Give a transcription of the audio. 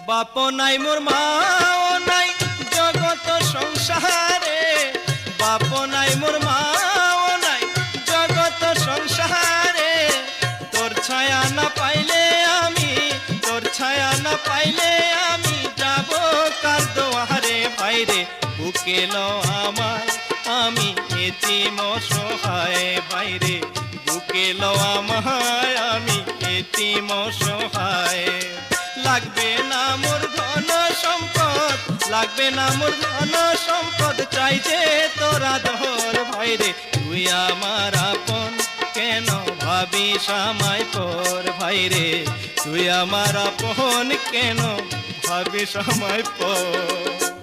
বাপ নাই মোর মাও নাই জগত সংসারে, বাপ নাই মোর মাও নাই জগত সংসারে। তোর ছায়া না পাইলে আমি, তোর ছায়া না পাইলে আমি যাব কার দোয়ারে বাইরে। বুকে লও আমায় আমি এতিম অসহায় বাইরে, বুকে লও আমায় আমি এতিম অসহায়। লাগবে না মোর ধন সম্পদ, লাগবে না মোর ধন সম্পদ, চাই যে তোরা ধর ভাইরে। তুই আমার আপন কেন ভাবিস আমায় পর ভাইরে, তুই আমার আপন কেন ভাবিস আমায় পর।